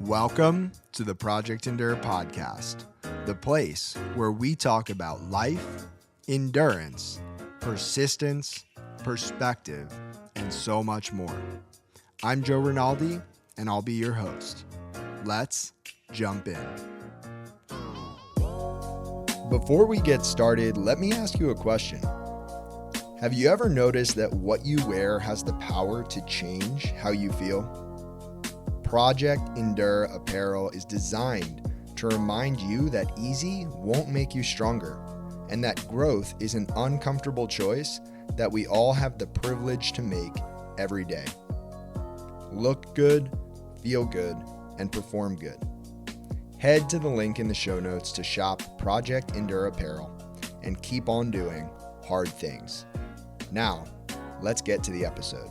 Welcome to the Project Endure podcast, the place where we talk about life, endurance, persistence, perspective, and so much more. I'm Joe Rinaldi, and I'll be your host. Let's jump in. Before we get started, let me ask you a question. Have you ever noticed that what you wear has the power to change how you feel? Project Endure apparel is designed to remind you that easy won't make you stronger, and that growth is an uncomfortable choice that we all have the privilege to make every day. Look good, feel good, and perform good. Head to the link in the show notes to shop Project Endure apparel and keep on doing hard things. Now, let's get to the episode.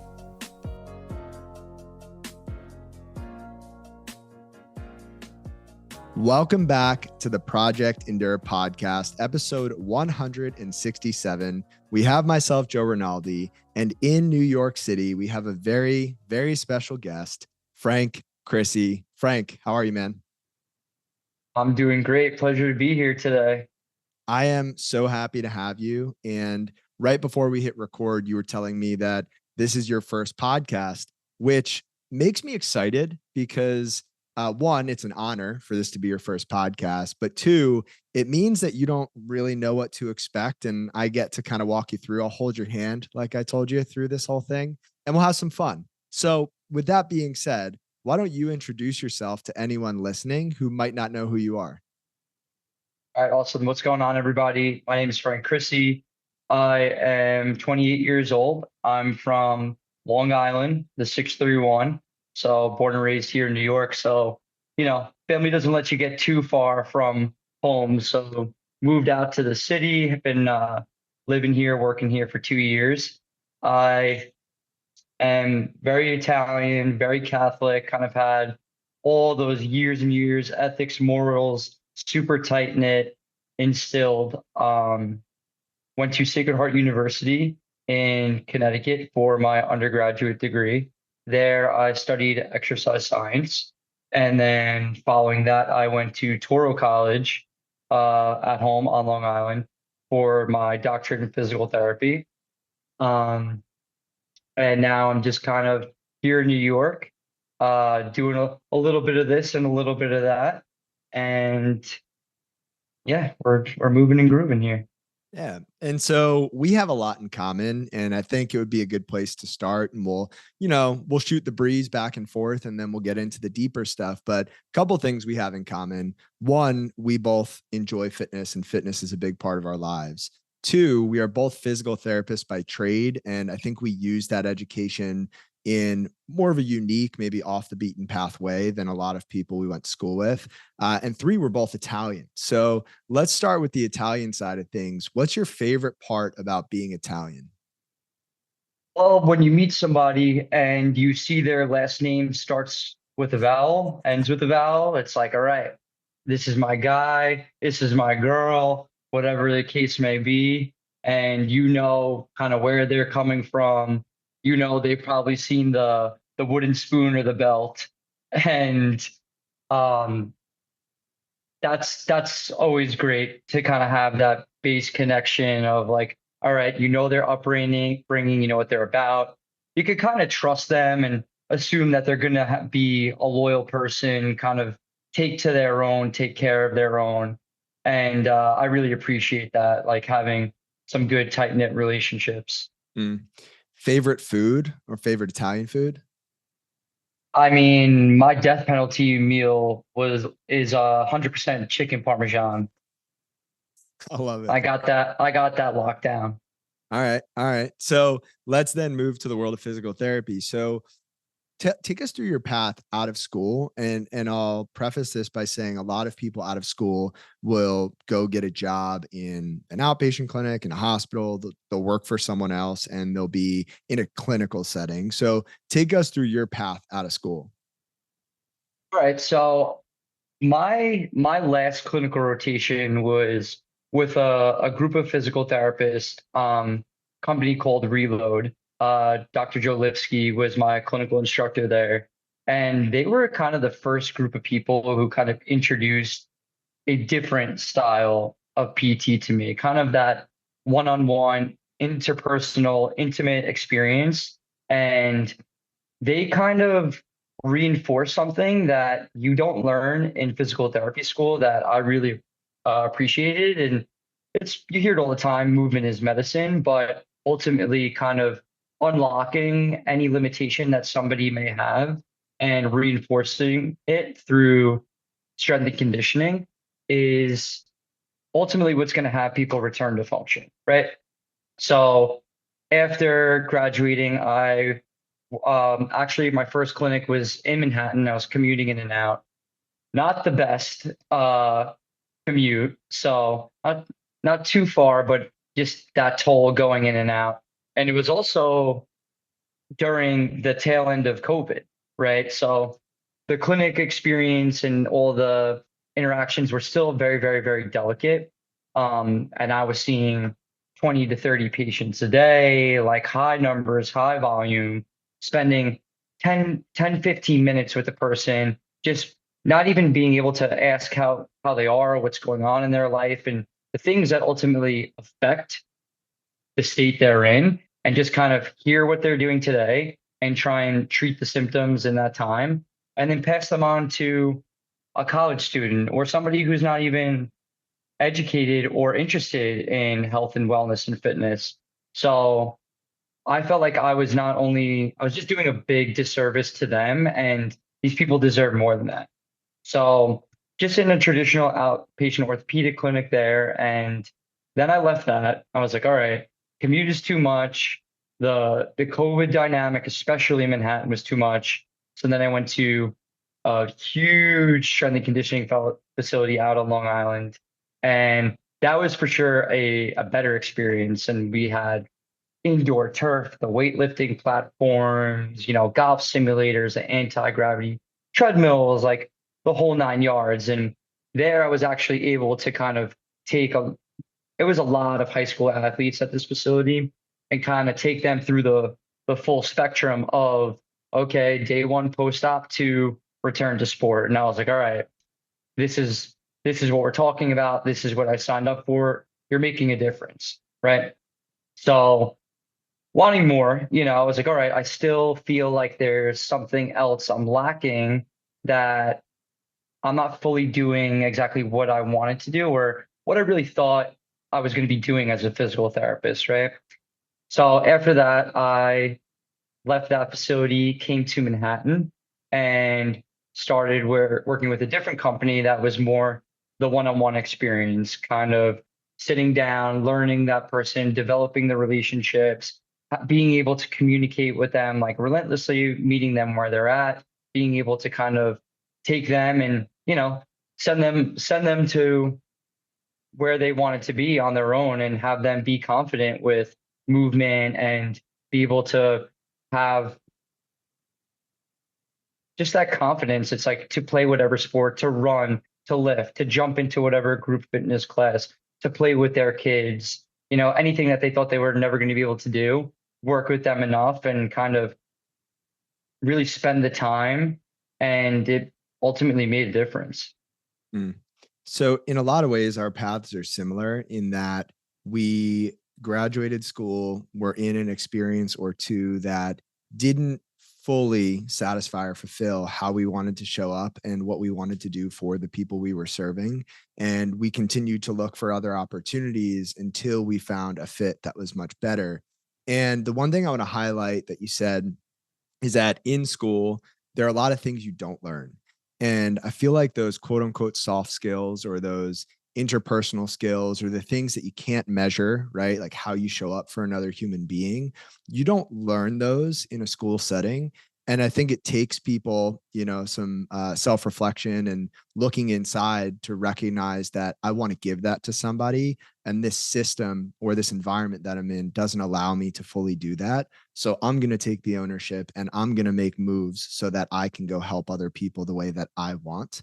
Welcome back to the Project Endure podcast, episode 167. We have myself, Joe Rinaldi, and in New York City, we have a very, very special guest, Frank Crisci. Frank, how are you, man? I'm doing great. Pleasure to be here today. I am so happy to have you. And right before we hit record, you were telling me that this is your first podcast, which makes me excited because one, it's an honor for this to be your first podcast, but two, it means that you don't really know what to expect. And I get to kind of walk you through. I'll hold your hand, like I told you, through this whole thing, and we'll have some fun. So with that being said, why don't you introduce yourself to anyone listening who might not know who you are? All right, awesome. What's going on, everybody? My name is Frank Crisci. I am 28 years old. I'm from Long Island, the 631. So born and raised here in New York. So, family doesn't let you get too far from home. So moved out to the city, have been living here, working here for 2 years. I am very Italian, very Catholic, kind of had all those years and years, ethics, morals, super tight knit, instilled. Went to Sacred Heart University in Connecticut for my undergraduate degree. There, I studied exercise science. And then following that, I went to Toro College at home on Long Island for my doctorate in physical therapy. Um, and now I'm just kind of here in New York, doing a little bit of this and a little bit of that. And yeah, we're moving and grooving here. Yeah. And so we have a lot in common, and I think it would be a good place to start. And we'll shoot the breeze back and forth, and then we'll get into the deeper stuff. But a couple of things we have in common. One, we both enjoy fitness, and fitness is a big part of our lives. Two, we are both physical therapists by trade, and I think we use that education in more of a unique, maybe off the beaten path way than a lot of people we went to school with. And three, we're both Italian. So let's start with the Italian side of things. What's your favorite part about being Italian? Well, when you meet somebody and you see their last name starts with a vowel, ends with a vowel, it's like, all right, this is my guy, this is my girl, whatever the case may be. And you know kind of where they're coming from. They've probably seen the wooden spoon or the belt. And um that's always great to kind of have that base connection of like, all right, their bringing, what they're about. You could kind of trust them and assume that they're going to be a loyal person, kind of take to their own, take care of their own. And I really appreciate that, like having some good tight knit relationships. Favorite food or favorite Italian food? I mean, my death penalty meal is 100% chicken parmesan. I love it. I got that locked down. All right. All right. So let's then move to the world of physical therapy. So take us through your path out of school. And I'll preface this by saying a lot of people out of school will go get a job in an outpatient clinic, in a hospital. They'll work for someone else, and they'll be in a clinical setting. So take us through your path out of school. All right. So my last clinical rotation was with a group of physical therapists, company called Reload. Dr. Joe Lipsky was my clinical instructor there. And they were kind of the first group of people who kind of introduced a different style of PT to me, kind of that one-on-one, interpersonal, intimate experience. And they kind of reinforce something that you don't learn in physical therapy school that I really appreciated. And you hear it all the time, movement is medicine, but ultimately kind of unlocking any limitation that somebody may have and reinforcing it through strength and conditioning is ultimately what's going to have people return to function, right? So after graduating, I actually my first clinic was in Manhattan. I was commuting in and out. Not the best commute, so not too far, but just that toll going in and out. And it was also during the tail end of COVID, right? So the clinic experience and all the interactions were still very, very, very delicate. And I was seeing 20 to 30 patients a day, like high numbers, high volume, spending 15 minutes with a person, just not even being able to ask how they are, what's going on in their life, and the things that ultimately affect the state they're in, and just kind of hear what they're doing today and try and treat the symptoms in that time, and then pass them on to a college student or somebody who's not even educated or interested in health and wellness and fitness. So I felt like I was just doing a big disservice to them, and these people deserve more than that. So just in a traditional outpatient orthopedic clinic there. And then I left that. I was like, all right, commute is too much. The COVID dynamic, especially in Manhattan, was too much. So then I went to a huge strength and conditioning facility out on Long Island. And that was for sure a better experience. And we had indoor turf, the weightlifting platforms, golf simulators, the anti-gravity treadmills, like the whole 9 yards. And there I was actually able to kind of it was a lot of high school athletes at this facility and kind of take them through the full spectrum of, okay, day one post-op to return to sport. And I was like, all right, this is this is what we're talking about. This is what I signed up for. You're making a difference, right? So wanting more, I was like, all right, I still feel like there's something else I'm lacking, that I'm not fully doing exactly what I wanted to do or what I really thought I was going to be doing as a physical therapist, right? So after that, I left that facility, came to Manhattan, and started working with a different company that was more the one-on-one experience, kind of sitting down, learning that person, developing the relationships, being able to communicate with them like relentlessly, meeting them where they're at, being able to kind of take them and, send them to where they wanted to be on their own and have them be confident with movement and be able to have just that confidence. It's like to play whatever sport, to run, to lift, to jump into whatever group fitness class, to play with their kids, anything that they thought they were never going to be able to do, work with them enough and kind of really spend the time. And it ultimately made a difference. Mm. So, in a lot of ways, our paths are similar in that we graduated school, were in an experience or two that didn't fully satisfy or fulfill how we wanted to show up and what we wanted to do for the people we were serving. And we continued to look for other opportunities until we found a fit that was much better. And the one thing I want to highlight that you said is that in school, there are a lot of things you don't learn. And I feel like those quote unquote soft skills or those interpersonal skills or the things that you can't measure, right? Like how you show up for another human being, you don't learn those in a school setting. And I think it takes people, some self reflection and looking inside to recognize that I want to give that to somebody. And this system or this environment that I'm in doesn't allow me to fully do that. So I'm going to take the ownership and I'm going to make moves so that I can go help other people the way that I want.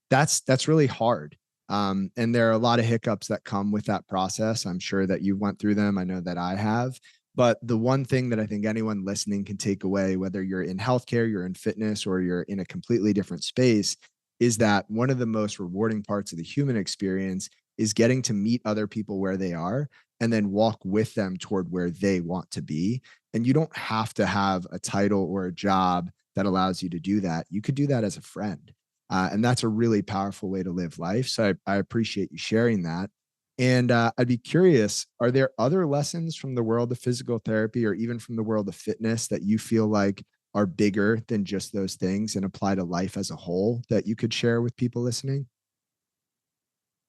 That's really hard. And there are a lot of hiccups that come with that process. I'm sure that you went through them. I know that I have. But the one thing that I think anyone listening can take away, whether you're in healthcare, you're in fitness, or you're in a completely different space, is that one of the most rewarding parts of the human experience is getting to meet other people where they are and then walk with them toward where they want to be. And you don't have to have a title or a job that allows you to do that. You could do that as a friend. And that's a really powerful way to live life. So I appreciate you sharing that. And I'd be curious, are there other lessons from the world of physical therapy or even from the world of fitness that you feel like are bigger than just those things and apply to life as a whole that you could share with people listening?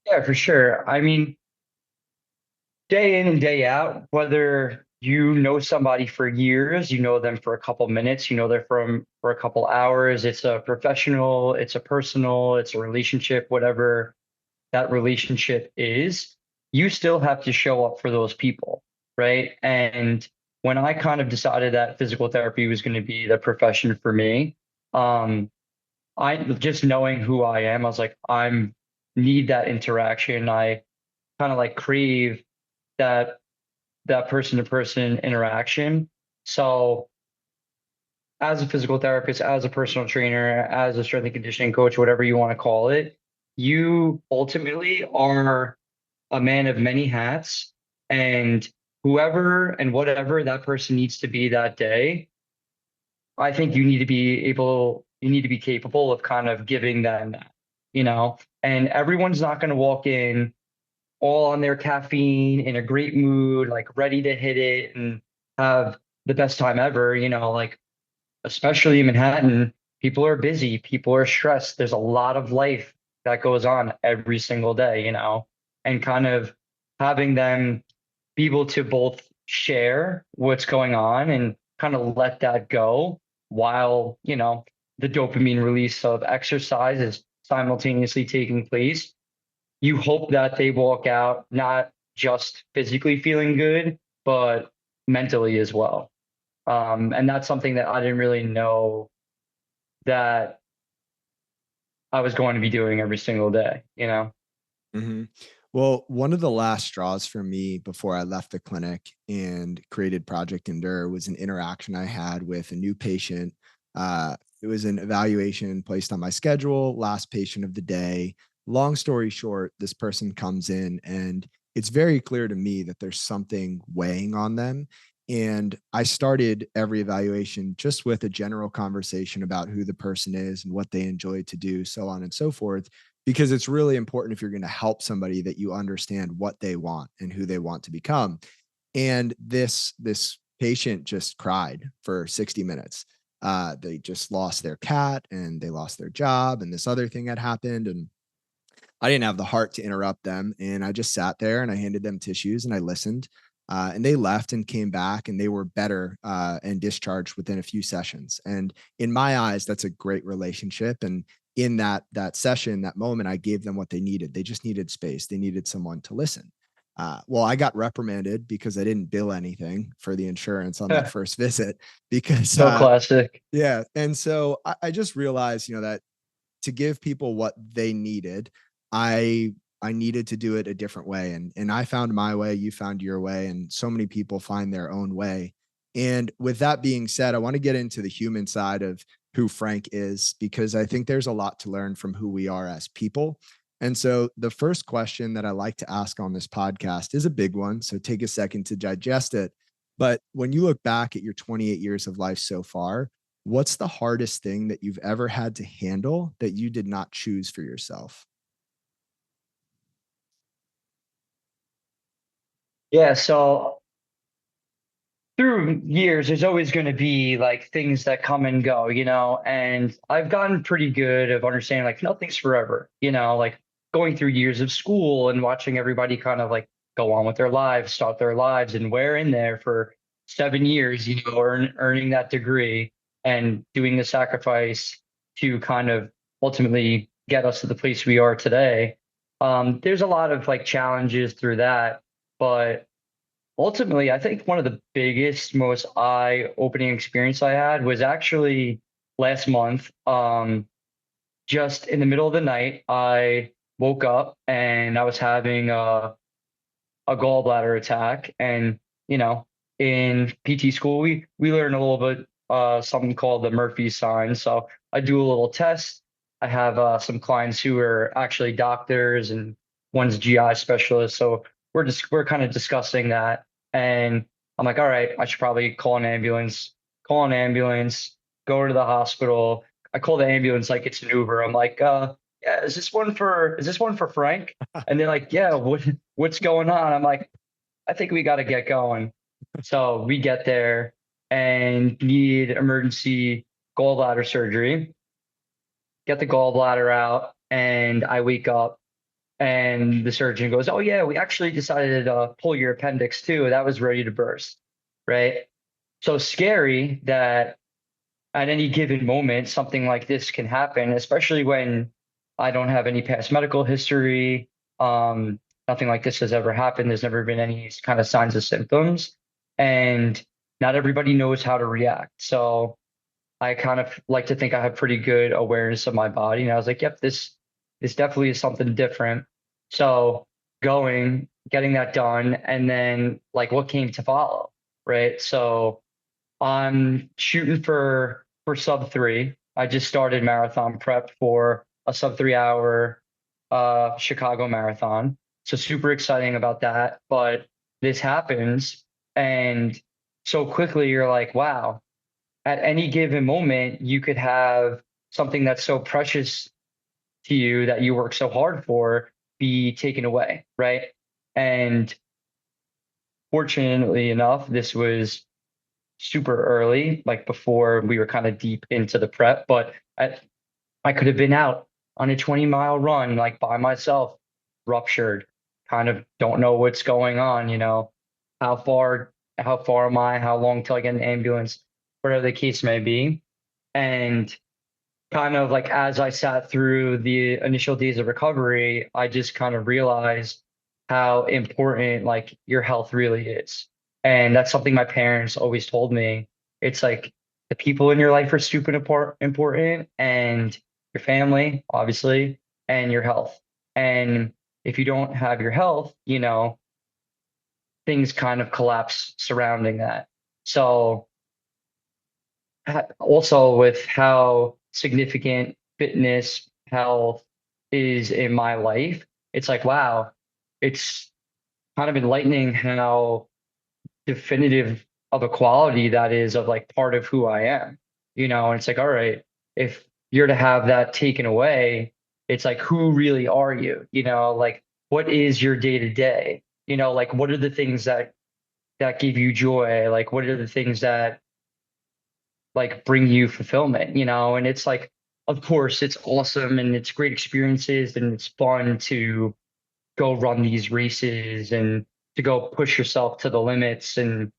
Yeah, for sure. I mean, day in and day out, whether you know somebody for years, you know them for a couple minutes, you know them for a couple hours, it's a professional, it's a personal, it's a relationship, whatever that relationship is, you still have to show up for those people, right? And when I kind of decided that physical therapy was going to be the profession for me, um, I just knowing who I am, I was like, I'm need that interaction. I kind of like crave that person to person interaction. So as a physical therapist, as a personal trainer, as a strength and conditioning coach, whatever you want to call it, you ultimately are a man of many hats, and whoever and whatever that person needs to be that day, I think you need to be capable of kind of giving them that, and everyone's not going to walk in all on their caffeine in a great mood, like ready to hit it and have the best time ever, like especially in Manhattan, people are busy, people are stressed. There's a lot of life that goes on every single day, and kind of having them be able to both share what's going on and kind of let that go while, the dopamine release of exercise is simultaneously taking place. You hope that they walk out not just physically feeling good, but mentally as well. And that's something that I didn't really know that I was going to be doing every single day. hmm Well, one of the last straws for me before I left the clinic and created Project Endure was an interaction I had with a new patient. It was an evaluation placed on my schedule, last patient of the day. Long story short, this person comes in and it's very clear to me that there's something weighing on them. And I started every evaluation just with a general conversation about who the person is and what they enjoy to do, so on and so forth, because it's really important if you're going to help somebody that you understand what they want and who they want to become. And this patient just cried for 60 minutes. They just lost their cat and they lost their job, and this other thing had happened. And I didn't have the heart to interrupt them. And I just sat there and I handed them tissues and I listened. And they left and came back and they were better and discharged within a few sessions. And in my eyes, that's a great relationship. And in that session, that moment, I gave them what they needed. They just needed space. They needed someone to listen. Well, I got reprimanded because I didn't bill anything for the insurance on that first visit because So classic. yeah. And so I just realized, that to give people what they needed, I I needed to do it a different way. And I found my way, you found your way, and so many people find their own way. And with that being said, I want to get into the human side of who Frank is because I think there's a lot to learn from who we are as people. And so the first question that I like to ask on this podcast is a big one, so take a second to digest it. But when you look back at your 28 years of life so far, what's the hardest thing that you've ever had to handle that you did not choose for yourself? Yeah. So through years, there's always going to be like things that come and go, and I've gotten pretty good of understanding like nothing's forever, like going through years of school and watching everybody kind of like go on with their lives, start their lives, and we're in there for 7 years, earning that degree and doing the sacrifice to kind of ultimately get us to the place we are today. There's a lot of like challenges through that, but ultimately, I think one of the biggest, most eye-opening experience I had was actually last month. Just in the middle of the night, I woke up and I was having a gallbladder attack, and you know, in PT school, we learn a little bit something called the Murphy sign. So I do a little test. I have some clients who are actually doctors and one's GI specialist. So we're kind of discussing that. And I'm like, all right, I should probably call an ambulance, go to the hospital. I call the ambulance like it's an Uber. I'm like, yeah, is this one for Frank? And they're like, yeah, what's going on? I'm like, I think we got to get going. So we get there and need emergency gallbladder surgery, get the gallbladder out, and I wake up and the surgeon goes, "Oh, yeah, we actually decided to pull your appendix too. That was ready to burst." Right. So scary that at any given moment, something like this can happen, especially when I don't have any past medical history. Nothing like this has ever happened. There's never been any kind of signs or symptoms, and not everybody knows how to react. So I kind of like to think I have pretty good awareness of my body. And I was like, yep, this definitely is something different. So getting that done, and then like what came to follow, right? So I'm shooting for sub three. I just started marathon prep for a sub 3 hour Chicago marathon. So super exciting about that. But this happens and so quickly you're like, wow, at any given moment you could have something that's so precious to you that you work so hard for be taken away, right? And fortunately enough, this was super early, like before we were kind of deep into the prep, but I could have been out on a 20-mile run, like by myself, ruptured, kind of don't know what's going on, how far am I, how long till I get an ambulance, whatever the case may be. And kind of like as I sat through the initial days of recovery, I just kind of realized how important like your health really is. And that's something my parents always told me. It's like the people in your life are super important and your family, obviously, and your health. And if you don't have your health, things kind of collapse surrounding that. So also with how significant fitness health is in my life, it's like, wow, it's kind of enlightening how definitive of a quality that is of like part of who I am, and it's like, all right, if you're to have that taken away, it's like, who really are you? Like, what is your day to day? Like, what are the things that give you joy? Like, what are the things that like bring you fulfillment, and it's like, of course it's awesome and it's great experiences and it's fun to go run these races and to go push yourself to the limits and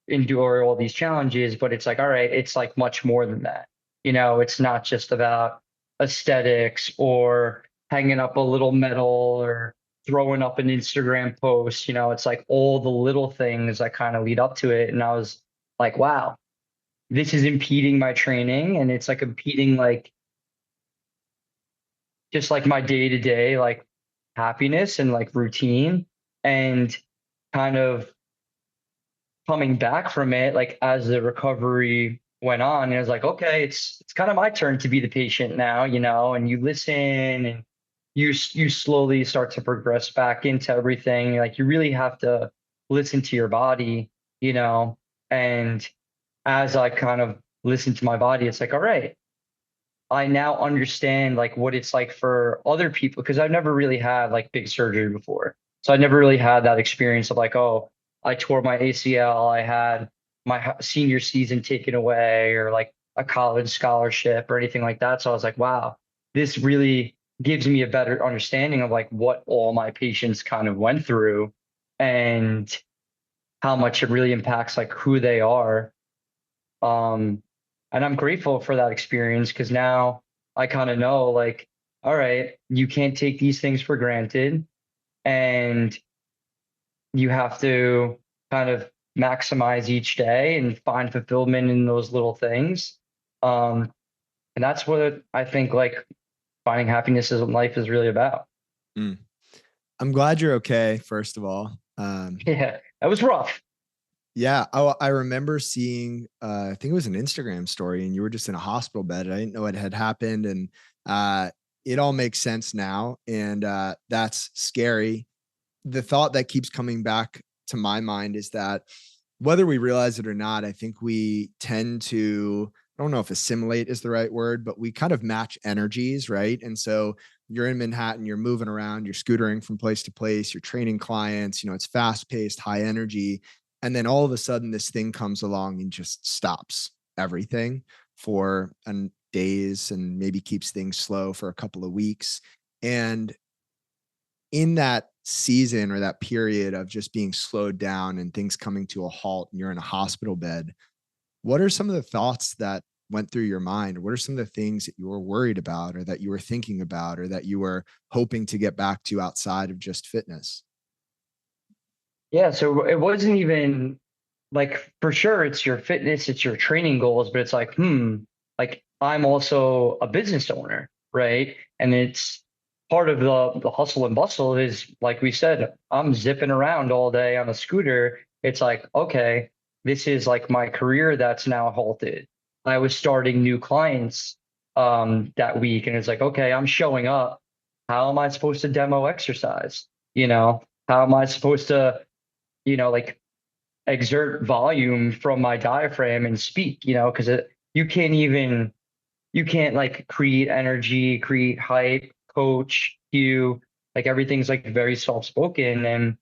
endure all these challenges, but it's like, all right, it's like much more than that. It's not just about aesthetics or hanging up a little medal or throwing up an Instagram post. It's like all the little things that kind of lead up to it. And I was like, wow, this is impeding my training and it's like impeding like just like my day to day like happiness and like routine, and kind of coming back from it like as the recovery went on, and it was like, okay, it's kind of my turn to be the patient now, and you listen and you slowly start to progress back into everything. Like you really have to listen to your body, you know and as I kind of listen to my body, it's like, all right, I now understand like what it's like for other people, because I've never really had like big surgery before. So I never really had that experience of like, oh, I tore my ACL, I had my senior season taken away, or like a college scholarship or anything like that. So I was like, wow, this really gives me a better understanding of like what all my patients kind of went through and how much it really impacts like who they are. um, and I'm grateful for that experience because now I kind of know like, all right, you can't take these things for granted and you have to kind of maximize each day and find fulfillment in those little things. Um, and that's what I think like finding happiness in life is really about. I'm glad you're okay, first of all. Yeah, that was rough. Yeah. Oh, I remember seeing, I think it was an Instagram story, and you were just in a hospital bed. I didn't know it had happened. And uh, it all makes sense now. And that's scary. The thought that keeps coming back to my mind is that whether we realize it or not, I think we tend to, I don't know if assimilate is the right word, but we kind of match energies, right? And so you're in Manhattan, you're moving around, you're scootering from place to place, you're training clients, it's fast paced, high energy. And then all of a sudden, this thing comes along and just stops everything for days and maybe keeps things slow for a couple of weeks. And in that season or that period of just being slowed down and things coming to a halt and you're in a hospital bed, what are some of the thoughts that went through your mind? What are some of the things that you were worried about or that you were thinking about or that you were hoping to get back to outside of just fitness? Yeah, so it wasn't even like, for sure it's your fitness, it's your training goals, but it's like, like I'm also a business owner, right? And it's part of the hustle and bustle is like we said, I'm zipping around all day on a scooter. It's like, okay, this is like my career that's now halted. I was starting new clients that week, and it's like, okay, I'm showing up. How am I supposed to demo exercise? How am I supposed to, like exert volume from my diaphragm and speak, because you can't like create energy, create hype, coach, cue, like everything's like very soft-spoken. And,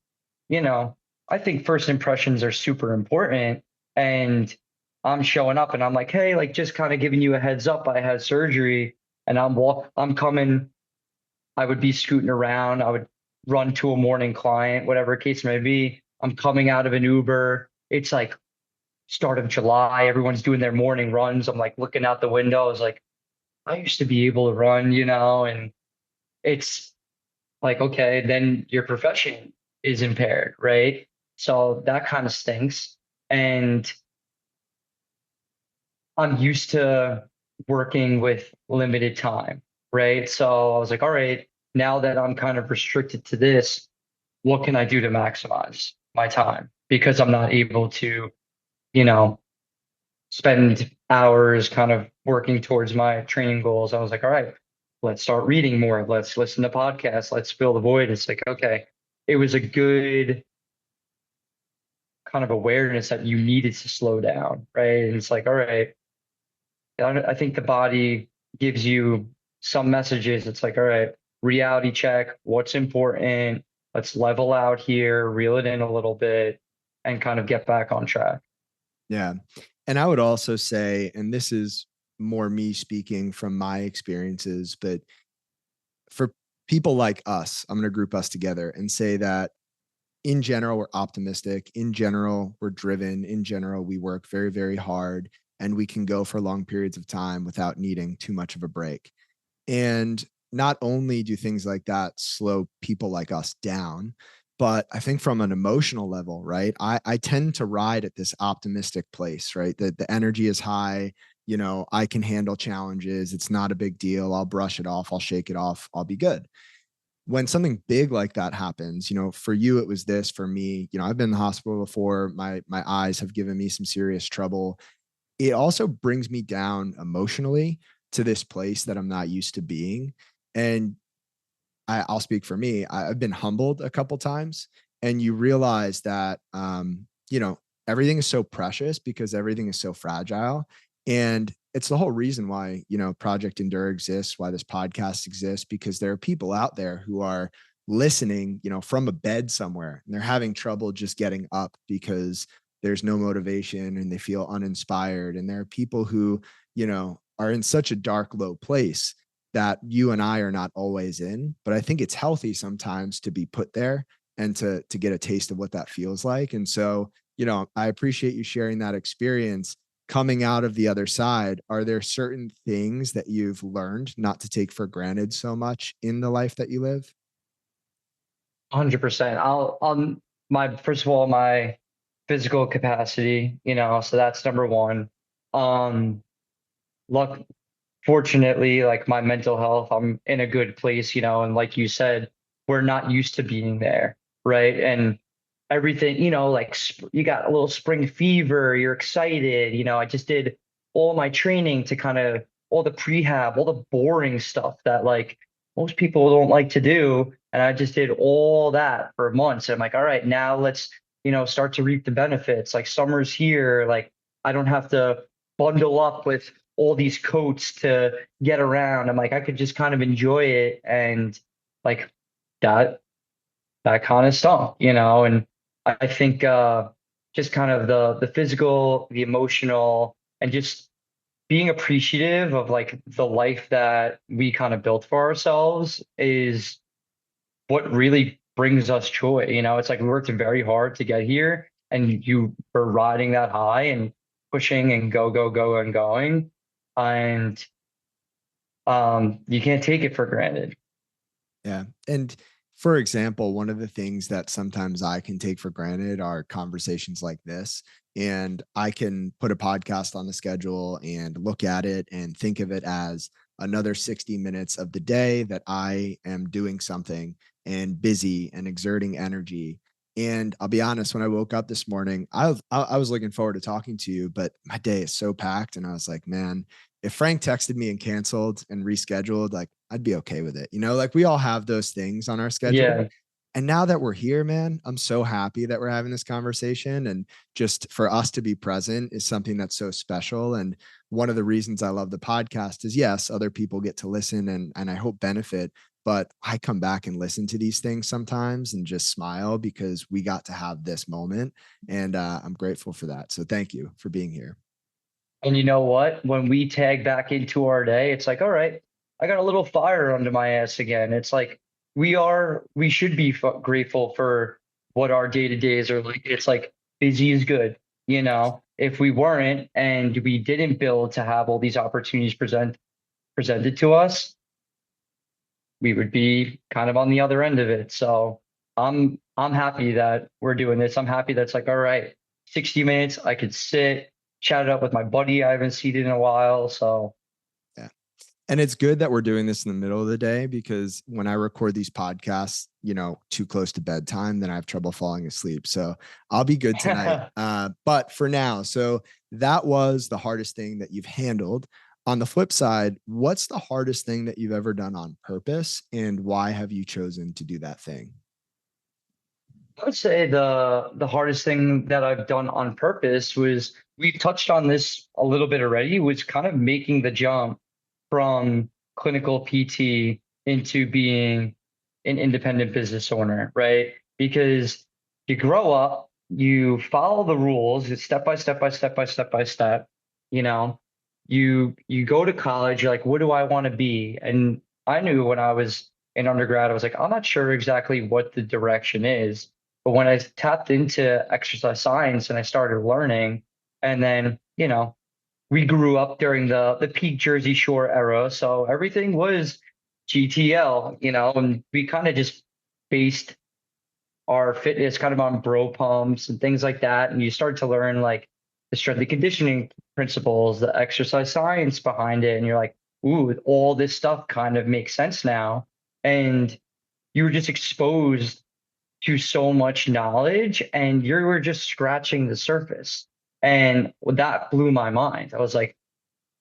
you know, I think first impressions are super important. And I'm showing up and I'm like, hey, like just kind of giving you a heads up. I had surgery and I'm coming, I would be scooting around. I would run to a morning client, whatever case may be. I'm coming out of an Uber. It's like start of July. Everyone's doing their morning runs. I'm like looking out the window. I was like, I used to be able to run, and it's like, okay, then your profession is impaired, right? So that kind of stinks. And I'm used to working with limited time, right? So I was like, all right, now that I'm kind of restricted to this, what can I do to maximize my time? Because I'm not able to, you know, spend hours kind of working towards my training goals. I was like, all right, let's start reading more. Let's listen to podcasts. Let's fill the void. It's like, okay, it was a good kind of awareness that you needed to slow down, right? And it's like, all right, I think the body gives you some messages. It's like, all right, reality check, what's important? Let's level out here, reel it in a little bit, and kind of get back on track. Yeah. And I would also say, and this is more me speaking from my experiences, but for people like us, I'm going to group us together and say that in general, we're optimistic. In general, we're driven. In general, we work very, very hard and we can go for long periods of time without needing too much of a break. And not only do things like that slow people like us down, but I think from an emotional level, right? I tend to ride at this optimistic place, right? That the energy is high. I can handle challenges. It's not a big deal. I'll brush it off. I'll shake it off. I'll be good. When something big like that happens, for you it was this, for me, I've been in the hospital before. My eyes have given me some serious trouble. It also brings me down emotionally to this place that I'm not used to being. And I'll speak for me. I've been humbled a couple times, and you realize that everything is so precious because everything is so fragile. And it's the whole reason why Project Endure exists, why this podcast exists, because there are people out there who are listening, from a bed somewhere, and they're having trouble just getting up because there's no motivation and they feel uninspired. And there are people who are in such a dark, low place that you and I are not always in. But I think it's healthy sometimes to be put there and to get a taste of what that feels like. And so, I appreciate you sharing that experience. Coming out of the other side, are there certain things that you've learned not to take for granted so much in the life that you live? 100%. My first of all, my physical capacity, so that's number one. Um, luck, Fortunately, like my mental health, I'm in a good place, and like you said, we're not used to being there, right? And everything, like you got a little spring fever, you're excited. I just did all my training to kind of all the prehab, all the boring stuff that like most people don't like to do. And I just did all that for months. And I'm like, all right, now let's, start to reap the benefits. Like summer's here. Like I don't have to bundle up with all these coats to get around. I'm like, I could just kind of enjoy it. And like that that kind of stuff, and I think just kind of the physical, the emotional, and just being appreciative of like the life that we kind of built for ourselves is what really brings us joy. It's like we worked very hard to get here and you were riding that high and pushing and go, go, go and going. And you can't take it for granted. Yeah. And for example, one of the things that sometimes I can take for granted are conversations like this. And I can put a podcast on the schedule and look at it and think of it as another 60 minutes of the day that I am doing something and busy and exerting energy. And I'll be honest, when I woke up this morning, I was looking forward to talking to you, but my day is so packed. And I was like, man, if Frank texted me and canceled and rescheduled, like I'd be okay with it. Like we all have those things on our schedule. Yeah. And now that we're here, man, I'm so happy that we're having this conversation. And just for us to be present is something that's so special. And one of the reasons I love the podcast is yes, other people get to listen and I hope benefit. But I come back and listen to these things sometimes and just smile because we got to have this moment. And I'm grateful for that. So thank you for being here. And you know what? When we tag back into our day, it's like, all right, I got a little fire under my ass again. It's like we should be grateful for what our day to days are like. It's like busy is good. If we weren't and we didn't build to have all these opportunities presented to us, we would be kind of on the other end of it. So I'm happy that we're doing this. I'm happy that's like, all right, 60 minutes, I could sit, chat it up with my buddy I haven't seen in a while. So Yeah. And it's good that we're doing this in the middle of the day because when I record these podcasts, too close to bedtime, then I have trouble falling asleep. So I'll be good tonight. But for now, so that was the hardest thing that you've handled. On the flip side, what's the hardest thing that you've ever done on purpose and why have you chosen to do that thing? I would say the hardest thing that I've done on purpose was we've touched on this a little bit already, was kind of making the jump from clinical PT into being an independent business owner, right? Because you grow up, you follow the rules, it's step by step by step by step by step, you know. You go to college, you're like, what do I want to be? And I knew when I was in undergrad, I was like, I'm not sure exactly what the direction is. But when I tapped into exercise science and I started learning, and then, we grew up during the peak Jersey Shore era. So everything was GTL, and we kind of just based our fitness kind of on bro pumps and things like that. And you start to learn like the strength and conditioning principles, the exercise science behind it. And you're like, ooh, all this stuff kind of makes sense now. And you were just exposed to so much knowledge and you were just scratching the surface. And that blew my mind. I was like,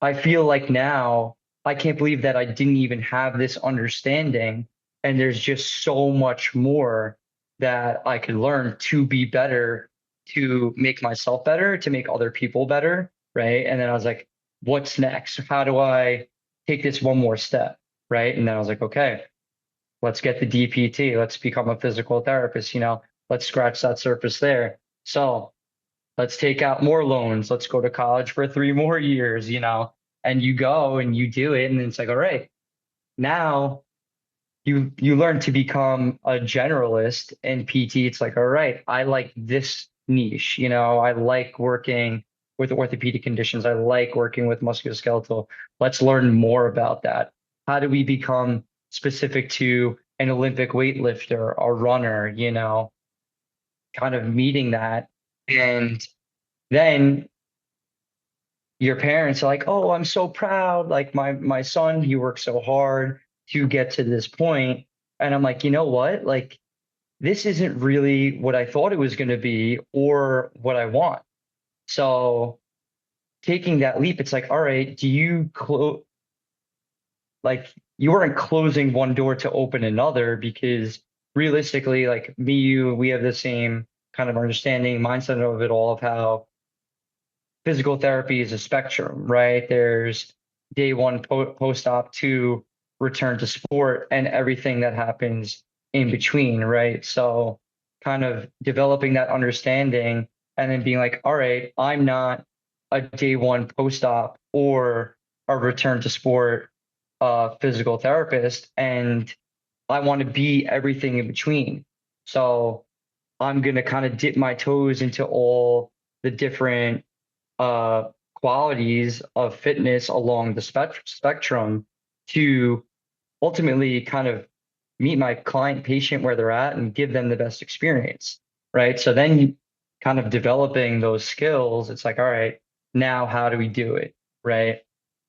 I feel like now I can't believe that I didn't even have this understanding. And there's just so much more that I could learn to be better, to make myself better, to make other people better. Right. And then I was like, what's next? How do I take this one more step? Right. And then I was like, okay, let's get the DPT. Let's become a physical therapist. Let's scratch that surface there. So let's take out more loans. Let's go to college for 3 more years, and you go and you do it. And it's like, all right, now you learn to become a generalist in PT. It's like, all right, I like this niche. I like working with orthopedic conditions. I like working with musculoskeletal. Let's learn more about that. How do we become specific to an Olympic weightlifter, a runner, kind of meeting that. And then your parents are like, "Oh, I'm so proud. Like my son, he worked so hard to get to this point." And I'm like, you know what? Like this isn't really what I thought it was going to be or what I want. So taking that leap, it's like, all right, do you close, like, you weren't closing one door to open another, because realistically, like me, you, we have the same kind of understanding, mindset of it all, of how physical therapy is a spectrum, right? There's day one post op to return to sport and everything that happens in between, right? So kind of developing that understanding and then being like, all right, I'm not a day one post op or a return to sport physical therapist, and I want to be everything in between. So I'm going to kind of dip my toes into all the different uh, qualities of fitness along the spectrum to ultimately kind of meet my client patient where they're at and give them the best experience. Right. So then kind of developing those skills, it's like, all right, now how do we do it? Right.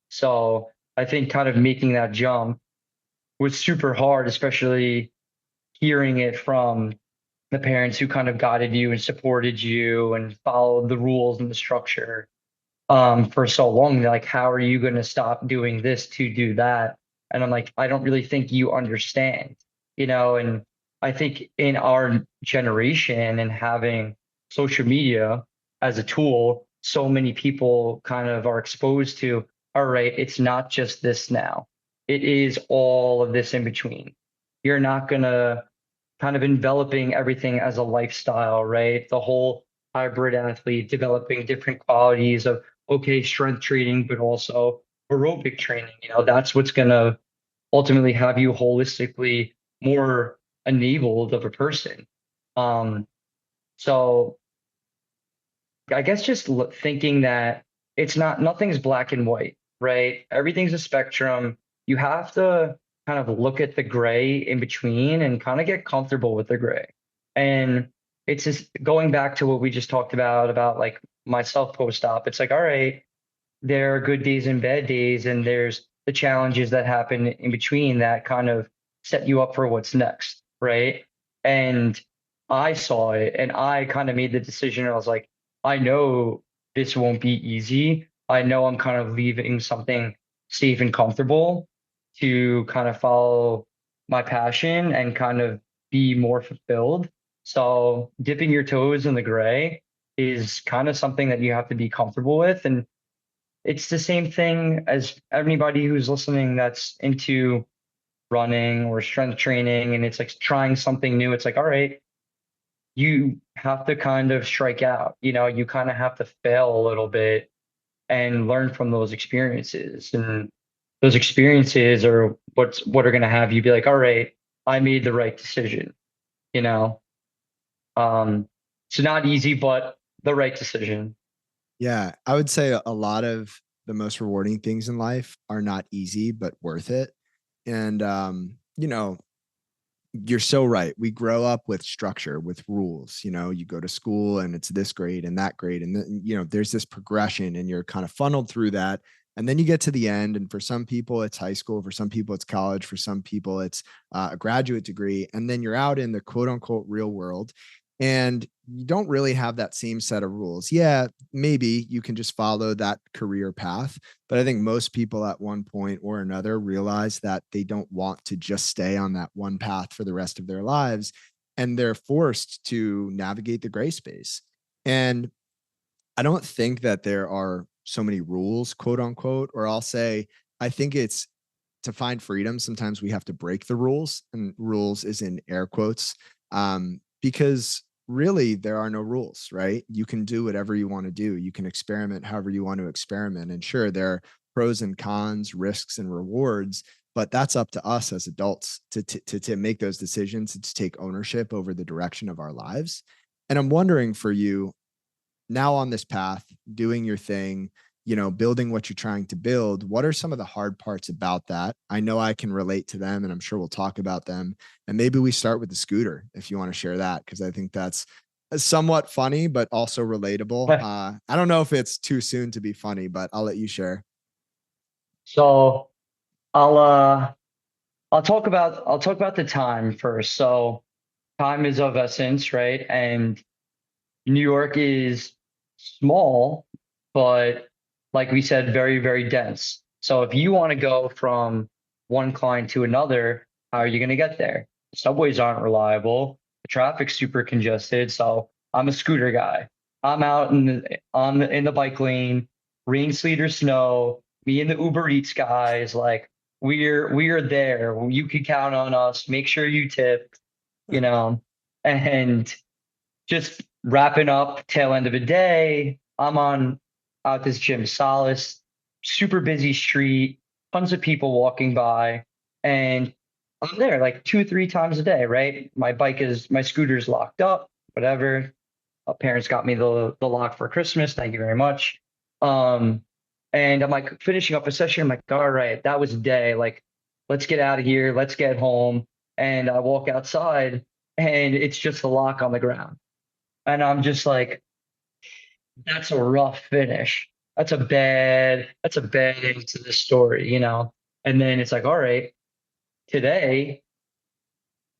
So I think kind of making that jump was super hard, especially hearing it from the parents who kind of guided you and supported you and followed the rules and the structure for so long. They're like, how are you going to stop doing this to do that? And I'm like, I don't really think you understand, and I think in our generation and having social media as a tool, so many people kind of are exposed to, all right, it's not just this now. It is all of this in between. You're not going to kind of enveloping everything as a lifestyle, right? The whole hybrid athlete developing different qualities of, okay, strength training, but also aerobic training. That's what's going to ultimately have you holistically more enabled of a person. Um, so I guess just thinking that it's not, nothing's black and white, right? Everything's a spectrum. You have to kind of look at the gray in between and kind of get comfortable with the gray. And it's just going back to what we just talked about like myself post-op. It's like, all right, there are good days and bad days, and there's the challenges that happen in between that kind of set you up for what's next, right? And I saw it and I kind of made the decision. I was like, I know this won't be easy. I know I'm kind of leaving something safe and comfortable to kind of follow my passion and kind of be more fulfilled. So dipping your toes in the gray is kind of something that you have to be comfortable with. And it's the same thing as anybody who's listening that's into running or strength training, and it's like trying something new. It's like, all right, you have to kind of strike out. You kind of have to fail a little bit and learn from those experiences. And those experiences are what are going to have you be like, all right, I made the right decision. You know, um, it's not easy, but the right decision. Yeah, I would say a lot of the most rewarding things in life are not easy, but worth it. And, you're so right. We grow up with structure, with rules. You go to school and it's this grade and that grade. And then, there's this progression and you're kind of funneled through that. And then you get to the end. And for some people, it's high school. For some people, it's college. For some people, it's a graduate degree. And then you're out in the quote unquote real world. And you don't really have that same set of rules. Yeah, maybe you can just follow that career path. But I think most people at one point or another realize that they don't want to just stay on that one path for the rest of their lives. And they're forced to navigate the gray space. And I don't think that there are so many rules, quote unquote, or I'll say, I think it's to find freedom. Sometimes we have to break the rules, and rules is in air quotes, because really there are no rules, right? You can do whatever you want to do. You can experiment however you want to experiment. And sure, there are pros and cons, risks and rewards, but that's up to us as adults to make those decisions and to take ownership over the direction of our lives. And I'm wondering for you, now on this path, doing your thing, building what you're trying to build, what are some of the hard parts about that? I know I can relate to them and I'm sure we'll talk about them. And maybe we start with the scooter if you want to share that, because I think that's somewhat funny, but also relatable. I don't know if it's too soon to be funny, but I'll let you share. So I'll uh I'll talk about the time first. So time is of essence, right? And New York is small, but like we said, very, very dense. So if you want to go from one client to another, how are you going to get there? The subways aren't reliable. The traffic's super congested. So I'm a scooter guy. I'm out in the bike lane, rain, sleet, or snow. Me and the Uber Eats guys, like we are there. You can count on us. Make sure you tip, you know, and just wrapping up tail end of a day. I'm on out this gym Solace, super busy street, tons of people walking by, and I'm there like 2, 3 times a day, right? My scooter's locked up, whatever. Parents got me the lock for Christmas. Thank you very much. Um, and I'm like finishing up a session. I'm like, all right, that was a day. Like, let's get out of here. Let's get home. And I walk outside, and it's just the lock on the ground. And I'm just like, that's a rough finish. That's a bad end to the story, you know? And then it's like, all right, today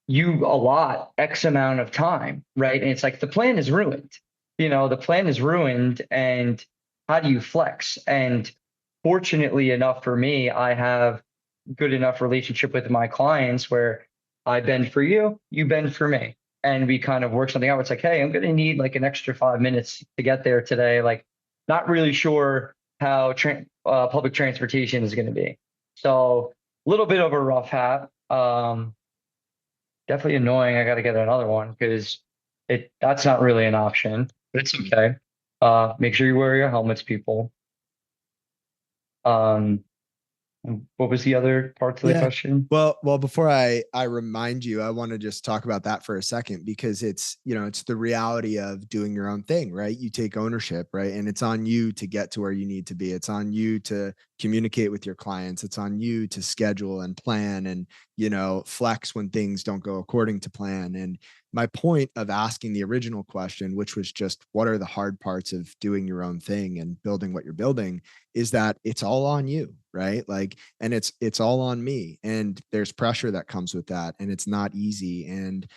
you allot X amount of time, right? And it's like the plan is ruined. The plan is ruined, and how do you flex? And fortunately enough for me, I have good enough relationship with my clients where I bend for you, you bend for me. And we kind of work something out. It's like, hey, I'm going to need like an extra 5 minutes to get there today. Like, not really sure how public transportation is going to be. So, a little bit of a rough hat. Definitely annoying. I got to get another one because that's not really an option, but it's okay. Make sure you wear your helmets, people. Um, what was the other part to the Yeah. question? Well, before I remind you, I want to just talk about that for a second because it's the reality of doing your own thing, right? You take ownership, right? And it's on you to get to where you need to be. It's on you to communicate with your clients. It's on you to schedule and plan and, flex when things don't go according to plan. And my point of asking the original question, which was just what are the hard parts of doing your own thing and building what you're building, is that it's all on you, right? Like, and it's all on me, and there's pressure that comes with that, and it's not easy. And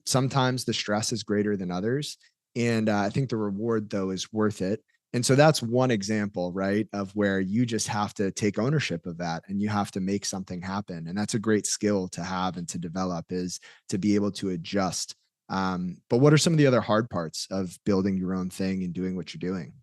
sometimes the stress is greater than others, and I think the reward though is worth it. And so that's one example, right, of where you just have to take ownership of that and you have to make something happen. And that's a great skill to have and to develop, is to be able to adjust. But what are some of the other hard parts of building your own thing and doing what you're doing?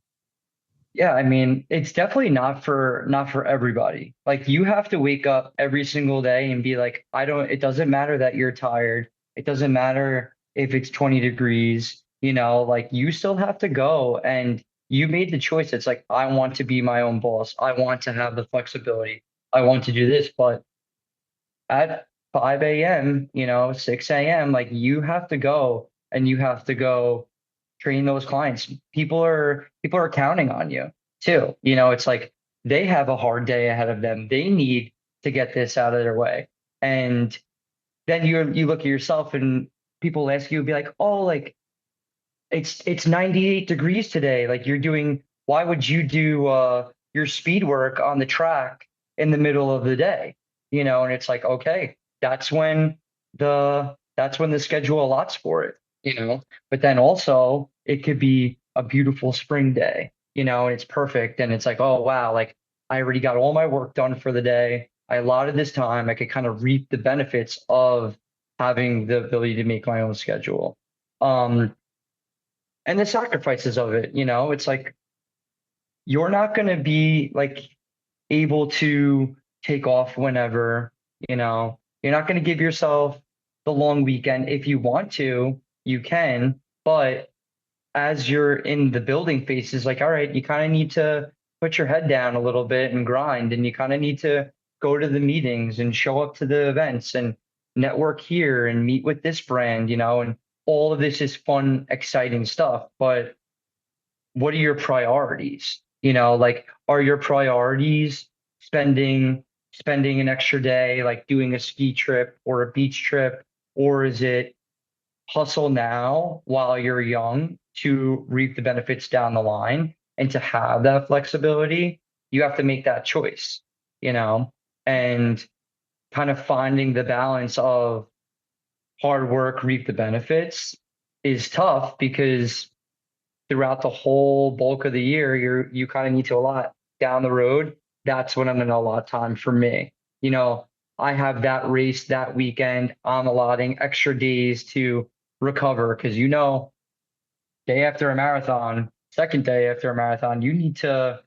Yeah, I mean, it's definitely not for everybody. Like you have to wake up every single day and be like, it doesn't matter that you're tired. It doesn't matter if it's 20 degrees, like you still have to go, and you made the choice. It's like, I want to be my own boss. I want to have the flexibility. I want to do this, but at 5 a.m., 6 a.m., like you have to go, and you have to go train those clients. People are counting on you too. It's like they have a hard day ahead of them. They need to get this out of their way. And then you look at yourself, and people ask you, be like, oh, like it's 98 degrees today. Like why would you do your speed work on the track in the middle of the day? And it's like, okay, that's when the schedule allots for it. But then also it could be a beautiful spring day, and it's perfect. And it's like, oh wow, like I already got all my work done for the day. I allotted this time. I could kind of reap the benefits of having the ability to make my own schedule. Um, and the sacrifices of it, it's like you're not going to be like able to take off whenever, you're not going to give yourself the long weekend. If you want to, you can, but as you're in the building phases, like, all right, you kind of need to put your head down a little bit and grind, and you kind of need to go to the meetings and show up to the events and network here and meet with this brand, and all of this is fun, exciting stuff. But what are your priorities? Like, are your priorities spending an extra day, like doing a ski trip or a beach trip, or is it hustle now while you're young to reap the benefits down the line? And to have that flexibility, you have to make that choice, you know, and kind of finding the balance of hard work reap the benefits is tough because throughout the whole bulk of the year, you kind of need to allot down the road. That's when I'm going to allot time for me. You know, I have that race that weekend. I'm allotting extra days to recover because day after a marathon, second day after a marathon, you need to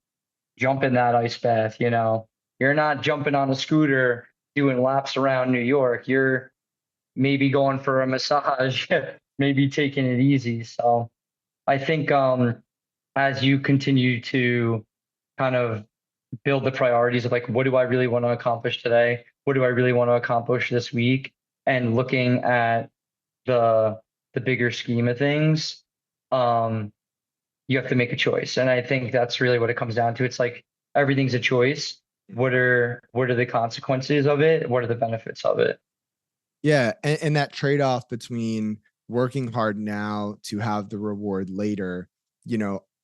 jump in that ice bath. You're not jumping on a scooter doing laps around New York. You're maybe going for a massage, maybe taking it easy. So I think as you continue to kind of build the priorities of like, what do I really want to accomplish today? What do I really want to accomplish this week? And looking at the the bigger scheme of things, um, you have to make a choice. And I think that's really what it comes down to. It's like everything's a choice. What are the consequences of it? What are the benefits of it? Yeah, and that trade-off between working hard now to have the reward later,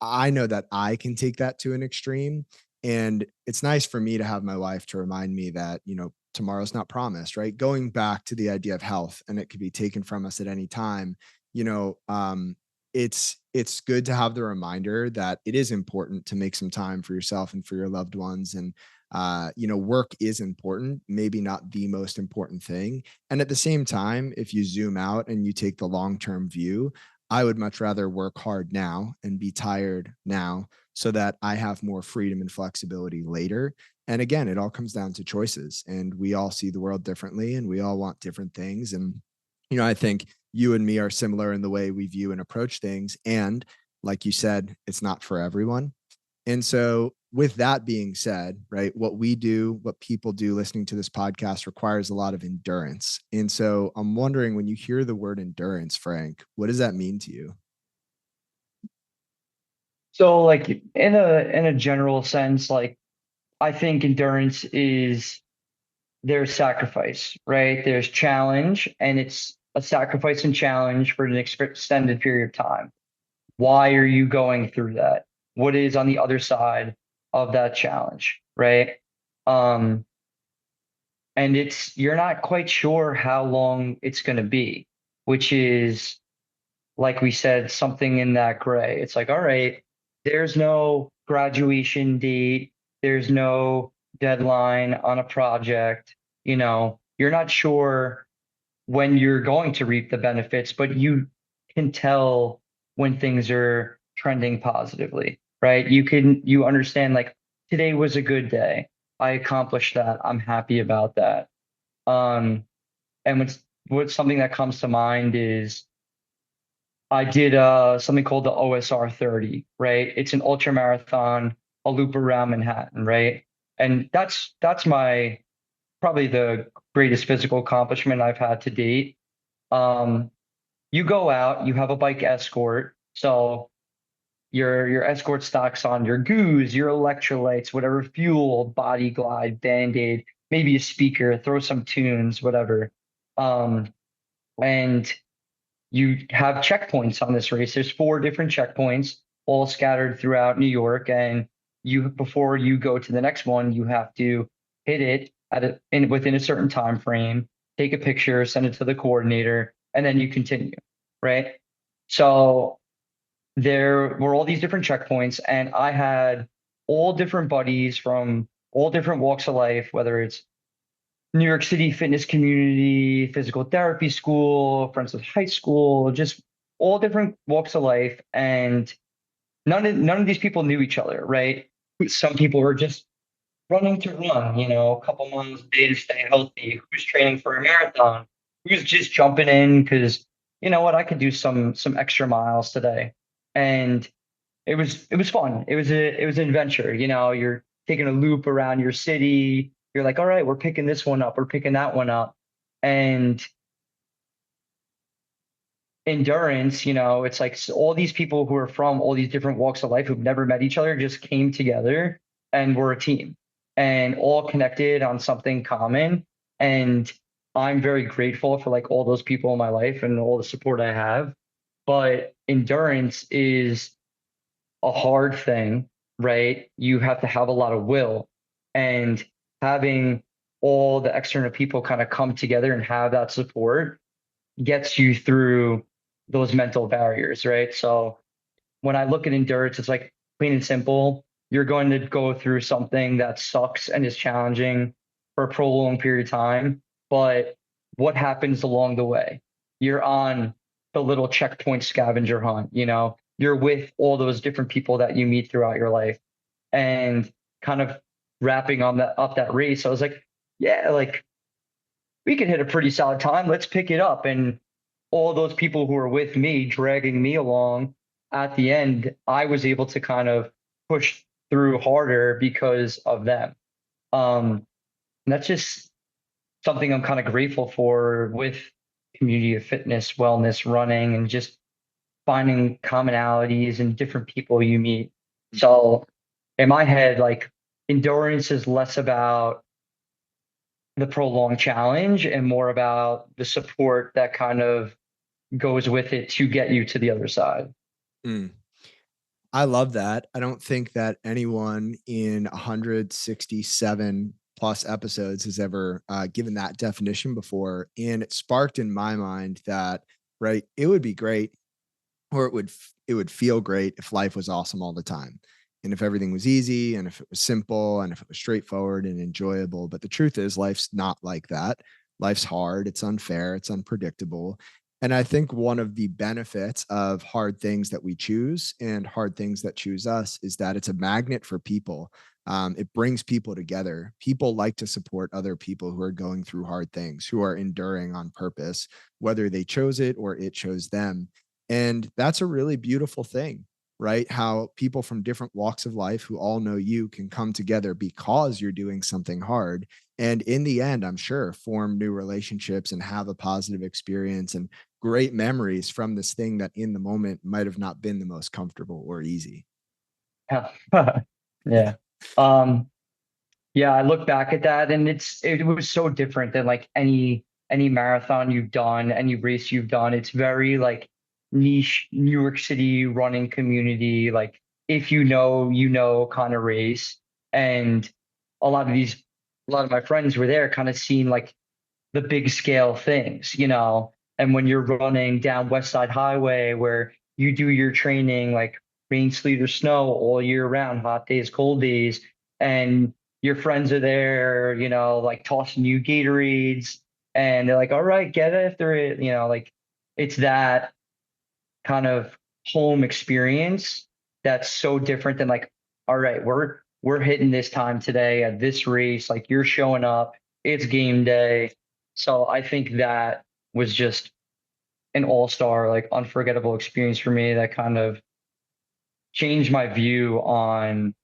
I know that I can take that to an extreme, and it's nice for me to have my wife to remind me that, tomorrow's not promised, right? Going back to the idea of health, and it could be taken from us at any time, you know, um, it's good to have the reminder that it is important to make some time for yourself and for your loved ones, and work is important, maybe not the most important thing, and at the same time, if you zoom out and you take the long term view, I would much rather work hard now and be tired now so that I have more freedom and flexibility later. And again, it all comes down to choices, and we all see the world differently and we all want different things. And, I think you and me are similar in the way we view and approach things. And like you said, it's not for everyone. And so, with that being said, right, what we do, what people do listening to this podcast requires a lot of endurance. And so, I'm wondering when you hear the word endurance, Frank, what does that mean to you? So like in a general sense, like I think endurance is there's sacrifice, right? There's challenge, and it's a sacrifice and challenge for an extended period of time. Why are you going through that? What is on the other side of that challenge, right? Um, and you're not quite sure how long it's going to be, which is like we said, something in that gray. It's like, all right, there's no graduation date, there's no deadline on a project. You're not sure when you're going to reap the benefits, but you can tell when things are trending positively, right? You understand like today was a good day. I accomplished that. I'm happy about that. Um, and what's something that comes to mind is I did something called the OSR 30, right? It's an ultra marathon, a loop around Manhattan, right? And that's my probably the greatest physical accomplishment I've had to date. Um, you go out, you have a bike escort, so your escort stocks on your goos, your electrolytes, whatever fuel, body glide, band-aid, maybe a speaker, throw some tunes, whatever. Um, and you have checkpoints on this race. There's four different checkpoints all scattered throughout New York. And before you go to the next one, you have to hit it within a certain time frame, take a picture, send it to the coordinator, and then you continue. Right. So there were all these different checkpoints, and I had all different buddies from all different walks of life, whether it's New York City fitness community, physical therapy school, friends with high school, just all different walks of life. And none of these people knew each other, right? Some people were just running to run, a couple miles a day to stay healthy. Who's training for a marathon? Who's just jumping in because you know what, I could do some extra miles today. And it was fun. It was an adventure. You're taking a loop around your city. You're like, all right, we're picking this one up, we're picking that one up. And endurance, it's like all these people who are from all these different walks of life who've never met each other just came together and were a team and all connected on something common. And I'm very grateful for like all those people in my life and all the support I have. But endurance is a hard thing, right? You have to have a lot of will, and having all the external people kind of come together and have that support. gets you through those mental barriers, right? So when I look at endurance, it's like plain and simple. You're going to go through something that sucks and is challenging for a prolonged period of time. But what happens along the way? You're on the little checkpoint scavenger hunt, you're with all those different people that you meet throughout your life and kind of wrapping on that up that race. I was like, yeah, like we can hit a pretty solid time. Let's pick it up. And all those people who were with me, dragging me along at the end, I was able to kind of push through harder because of them. And that's just something I'm kind of grateful for with community of fitness, wellness, running, and just finding commonalities and different people you meet. So in my head, like endurance is less about the prolonged challenge and more about the support that kind of goes with it to get you to the other side. Mm. I love that. I don't think that anyone in 167 plus episodes has ever given that definition before. And it sparked in my mind that, right, it would be great, or it would feel great if life was awesome all the time. And if everything was easy and if it was simple and if it was straightforward and enjoyable. But the truth is, life's not like that. Life's hard, it's unfair, it's unpredictable. And I think one of the benefits of hard things that we choose and hard things that choose us is that it's a magnet for people. It brings people together. People like to support other people who are going through hard things, who are enduring on purpose, whether they chose it or it chose them. And that's a really beautiful thing, right? How people from different walks of life who all know you can come together because you're doing something hard. And in the end, I'm sure form new relationships and have a positive experience and great memories from this thing that in the moment might have not been the most comfortable or easy. Yeah. Yeah. Um, yeah, I look back at that and it was so different than like any marathon you've done, any race you've done. It's very like niche New York City running community, like if you know kind of race. And a lot of these a lot of my friends were there kind of seeing like the big scale things, and when you're running down West Side Highway where you do your training like rain, sleet, or snow all year round, hot days, cold days, and your friends are there, like tossing you Gatorades, and they're like, all right, get after it, like it's that kind of home experience that's so different than like, all right, we're hitting this time today at this race, like you're showing up, it's game day. So I think that was just an all-star, like unforgettable experience for me that kind of changed my view on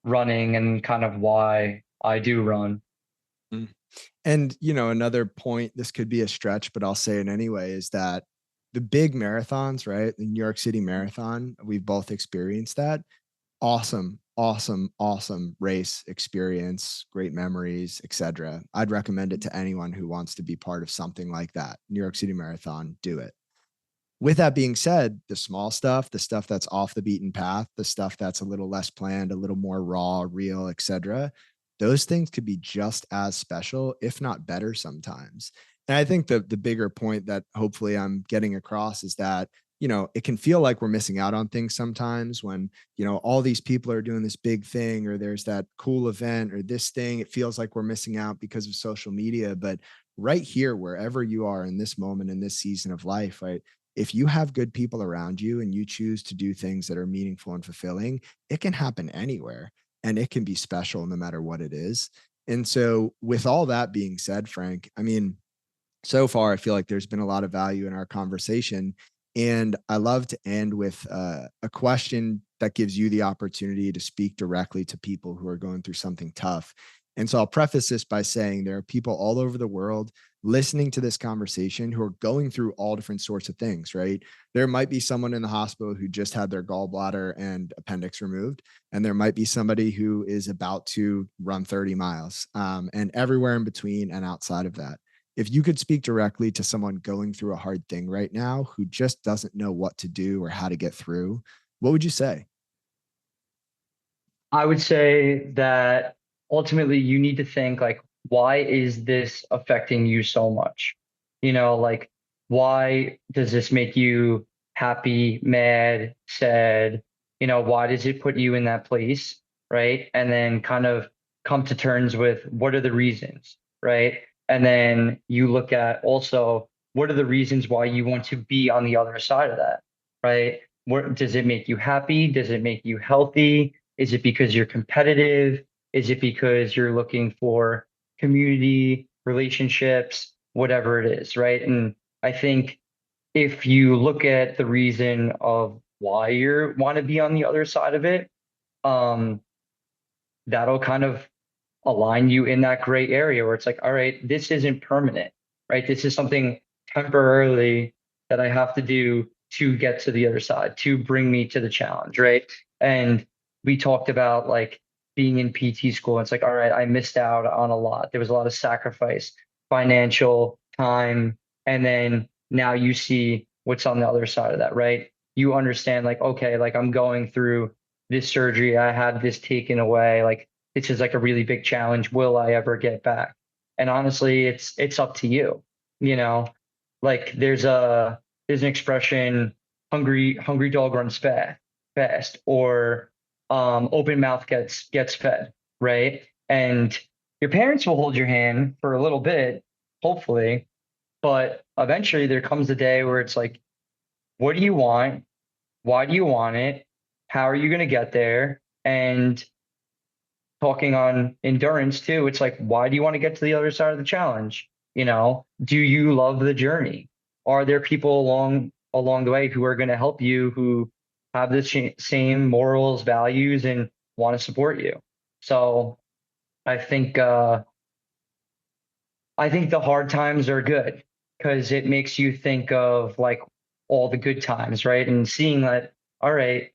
running and kind of why I do run. Mm. And, another point, this could be a stretch, but I'll say it anyway, is that the big marathons, right? The New York City Marathon, we've both experienced that. Awesome, awesome, awesome race experience, great memories, etc. I'd recommend it to anyone who wants to be part of something like that. New York City Marathon, do it. With that being said, the small stuff, the stuff that's off the beaten path, the stuff that's a little less planned, a little more raw, real, etc., those things could be just as special, if not better sometimes. And I think the bigger point that hopefully I'm getting across is that, it can feel like we're missing out on things sometimes when, all these people are doing this big thing or there's that cool event or this thing. It feels like we're missing out because of social media. But right here, wherever you are in this moment, in this season of life, right? If you have good people around you and you choose to do things that are meaningful and fulfilling, it can happen anywhere and it can be special no matter what it is. And so, with all that being said, Frank, I mean, so far, I feel like there's been a lot of value in our conversation. And I love to end with a question that gives you the opportunity to speak directly to people who are going through something tough. And so I'll preface this by saying there are people all over the world listening to this conversation who are going through all different sorts of things, right? There might be someone in the hospital who just had their gallbladder and appendix removed, and there might be somebody who is about to run 30 miles, and everywhere in between and outside of that. If you could speak directly to someone going through a hard thing right now who just doesn't know what to do or how to get through, what would you say? I would say that ultimately you need to think like, why is this affecting you so much? Like why does this make you happy, mad, sad? Why does it put you in that place? Right. And then kind of come to terms with what are the reasons, right? And then you look at also what are the reasons why you want to be on the other side of that, right? What does it make you happy? Does it make you healthy? Is it because you're competitive? Is it because you're looking for community, relationships, whatever it is, right? And I think if you look at the reason of why you want to be on the other side of it, um, that'll kind of align you in that gray area where it's like, all right, this isn't permanent, right? This is something temporarily that I have to do to get to the other side, to bring me to the challenge, right? And we talked about like being in PT school. It's like, all right, I missed out on a lot. There was a lot of sacrifice, financial, time, and then now you see what's on the other side of that, right? You understand, like, okay, like I'm going through this surgery, I had this taken away, like this is like a really big challenge. Will I ever get back? And honestly, it's up to you. You know, like there's an expression, hungry dog runs fast, or open mouth gets fed, right? And your parents will hold your hand for a little bit, hopefully, but eventually there comes a day where it's like, what do you want? Why do you want it? How are you going to get there? And talking on endurance too, it's like, why do you want to get to the other side of the challenge? Do you love the journey? Are there people along the way who are going to help you, who have the same morals, values, and want to support you? So I think I think the hard times are good because it makes you think of like all the good times, right? And seeing that, all right,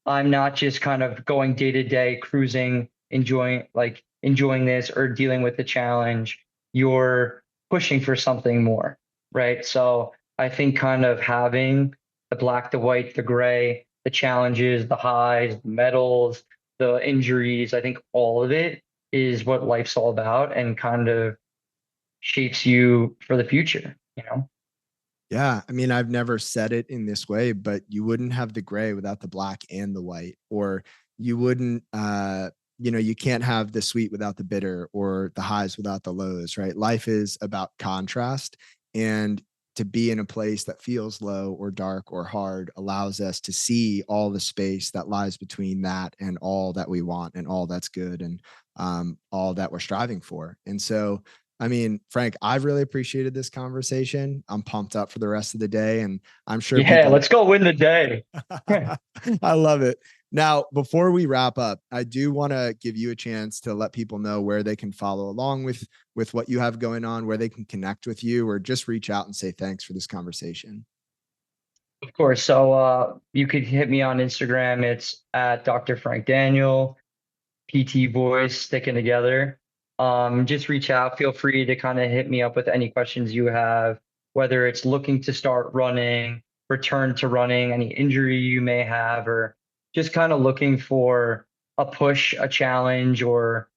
I'm not just kind of going day to day, cruising, enjoying this or dealing with the challenge. You're pushing for something more, right? So I think kind of having the black, the white, the gray, the challenges, the highs, the medals, the injuries, I think all of it is what life's all about and kind of shapes you for the future. Yeah. I mean, I've never said it in this way, but you wouldn't have the gray without the black and the white, or you wouldn't, you can't have the sweet without the bitter or the highs without the lows, right? Life is about contrast. And to be in a place that feels low or dark or hard allows us to see all the space that lies between that and all that we want and all that's good and all that we're striving for. And so, I mean, Frank, I've really appreciated this conversation. I'm pumped up for the rest of the day, and I'm sure Yeah, people. let's go win the day. I love it. Now, before we wrap up, I do want to give you a chance to let people know where they can follow along with what you have going on, where they can connect with you, or just reach out and say thanks for this conversation. Of course. So you could hit me on Instagram. It's at Dr. Frank Daniel, PT Voice, sticking together. Just reach out. Feel free to kind of hit me up with any questions you have, whether it's looking to start running, return to running, any injury you may have, or just kind of looking for a push, a challenge, or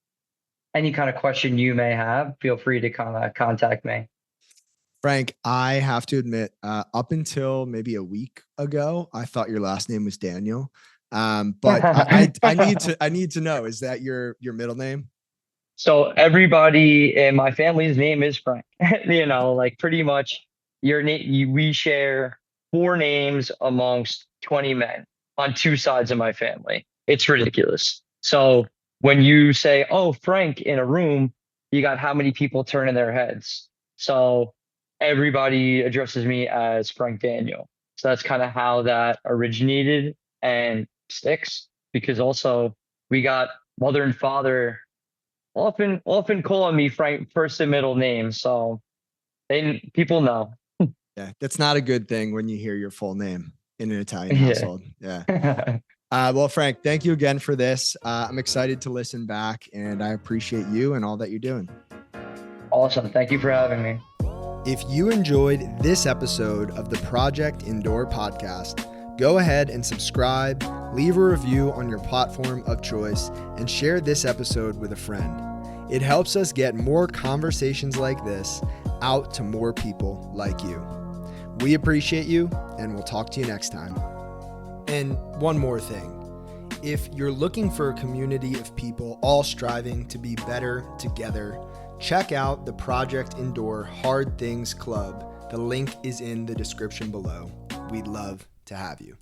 any kind of question you may have. Feel free to kind of contact me. Frank, I have to admit, up until maybe a week ago, I thought your last name was Daniel. But I need to know, is that your middle name? So everybody in my family's name is Frank. Like pretty much your name. We share four names amongst 20 men on two sides of my family. It's ridiculous. So when you say, "Oh, Frank," in a room, you got how many people turning their heads? So everybody addresses me as Frank Daniel. So that's kind of how that originated and sticks because also we got mother and father often calling me Frank first and middle name, so people know. Yeah, that's not a good thing when you hear your full name in an Italian Yeah. household. Yeah. Well, Frank, thank you again for this. I'm excited to listen back, and I appreciate you and all that you're doing. Awesome. Thank you for having me. If you enjoyed this episode of the Project Indoor podcast, go ahead and subscribe, leave a review on your platform of choice, and share this episode with a friend. It helps us get more conversations like this out to more people like you. We appreciate you, and we'll talk to you next time. And one more thing. If you're looking for a community of people all striving to be better together, check out the Project Endure Hard Things Club. The link is in the description below. We'd love to have you.